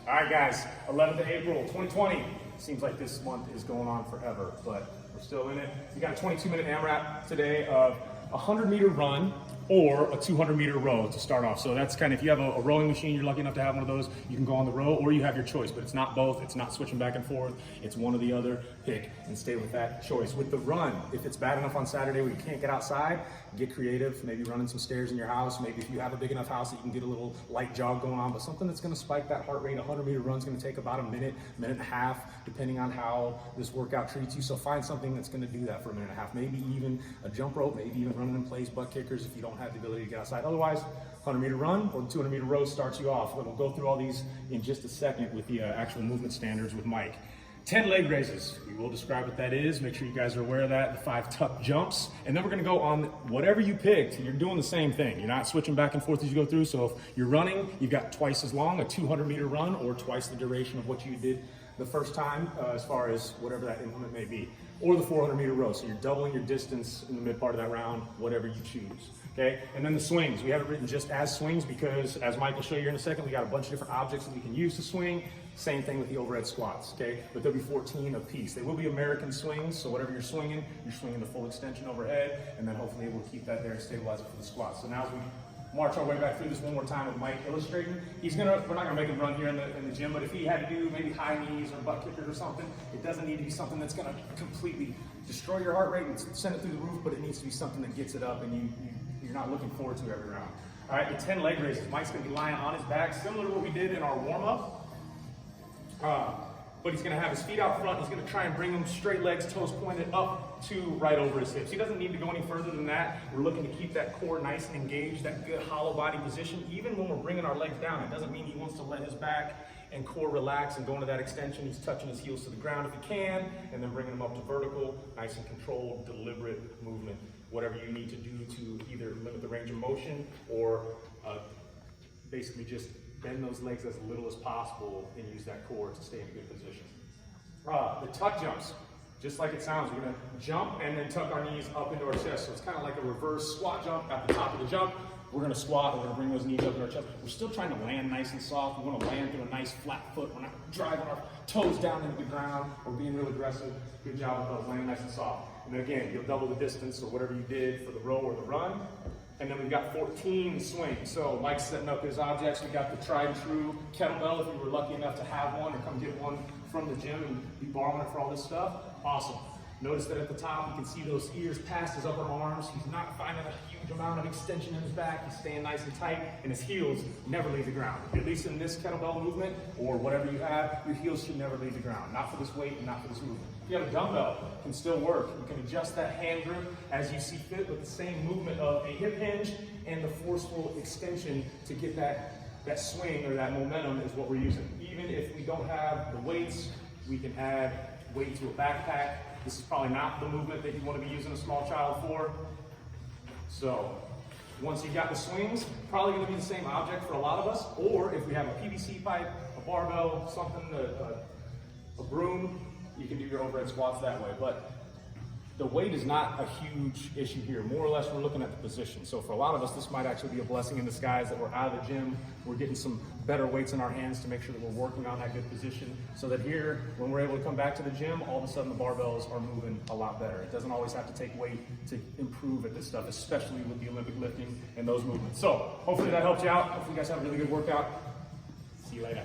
All right, guys, 11th of April, 2020. Seems like this month is going on forever, but we're still in it. We got a 22-minute AMRAP today of a 100-meter run or a 200-meter row to start off. So that's kind of, if you have a rowing machine, you're lucky enough to have one of those, you can go on the row, or you have your choice, but it's not both. It's not switching back and forth. It's one or the other. Pick and stay with that choice. With the run, if it's bad enough on Saturday where you can't get outside, get creative, maybe running some stairs in your house. Maybe if you have a big enough house that you can get a little light jog going on, but something that's gonna spike that heart rate. A 100-meter run is gonna take about a minute, minute and a half, depending on how this workout treats you. So find something that's gonna do that for a minute and a half. Maybe even a jump rope, maybe even running in place, butt kickers if you don't have the ability to get outside. Otherwise, 100-meter run or the 200-meter row starts you off. We'll go through all these in just a second with the actual movement standards with Mike. 10 leg raises. We will describe what that is. Make sure you guys are aware of that. The 5 tuck jumps. And then we're going to go on whatever you picked. You're doing the same thing. You're not switching back and forth as you go through. So if you're running, you've got twice as long, a 200-meter run, or twice the duration of what you did the first time, as far as whatever that implement may be. Or the 400-meter row. So you're doubling your distance in the mid part of that round, whatever you choose. Okay, and then the swings. We have it written just as swings because, as Mike will show you in a second, we got a bunch of different objects that we can use to swing. Same thing with the overhead squats, okay? But there'll be 14 apiece. They will be American swings, so whatever you're swinging the full extension overhead, and then hopefully we'll keep that there and stabilize it for the squats. So now as we march our way back through this one more time with Mike illustrating, we're not gonna make him run here in the gym, but if he had to do maybe high knees or butt kickers or something, it doesn't need to be something that's gonna completely destroy your heart rate and send it through the roof, but it needs to be something that gets it up and you're not looking forward to every round. All right, the 10 leg raises. Mike's gonna be lying on his back, similar to what we did in our warm-up. But he's gonna have his feet out front. He's gonna try and bring them straight legs, toes pointed up to right over his hips. He doesn't need to go any further than that. We're looking to keep that core nice and engaged, that good hollow body position. Even when we're bringing our legs down, it doesn't mean he wants to let his back and core relax and go into that extension. He's touching his heels to the ground if he can, and then bringing them up to vertical, nice and controlled, deliberate movement. Whatever you need to do to either limit the range of motion or basically just bend those legs as little as possible and use that core to stay in a good position. The tuck jumps, just like it sounds, we're gonna jump and then tuck our knees up into our chest. So it's kind of like a reverse squat jump. At the top of the jump, we're gonna squat and we're gonna bring those knees up in our chest. We're still trying to land nice and soft. We wanna land through a nice flat foot. We're not driving our toes down into the ground. We're being real aggressive. Good job with those, landing nice and soft. And then again, you'll double the distance or whatever you did for the row or the run. And then we've got 14 swings. So Mike's setting up his objects. We got the tried and true kettlebell if you were lucky enough to have one or come get one from the gym and be borrowing it for all this stuff. Awesome. Notice that at the top, you can see those ears past his upper arms. He's not finding a huge amount of extension in his back. He's staying nice and tight, and his heels never leave the ground. At least in this kettlebell movement, or whatever you have, your heels should never leave the ground. Not for this weight and not for this movement. If you have a dumbbell, it can still work. You can adjust that hand grip as you see fit with the same movement of a hip hinge and the forceful extension to get that swing or that momentum is what we're using. Even if we don't have the weights, we can add weight to a backpack. This is probably not the movement that you want to be using a small child for. So once you've got the swings, probably going to be the same object for a lot of us. Or if we have a PVC pipe, a barbell, something, a broom, you can do your overhead squats that way. But the weight is not a huge issue here. More or less, we're looking at the position. So for a lot of us, this might actually be a blessing in disguise that we're out of the gym. We're getting some better weights in our hands to make sure that we're working on that good position. So that here, when we're able to come back to the gym, all of a sudden the barbells are moving a lot better. It doesn't always have to take weight to improve at this stuff, especially with the Olympic lifting and those movements. So hopefully that helped you out. Hopefully you guys have a really good workout. See you later.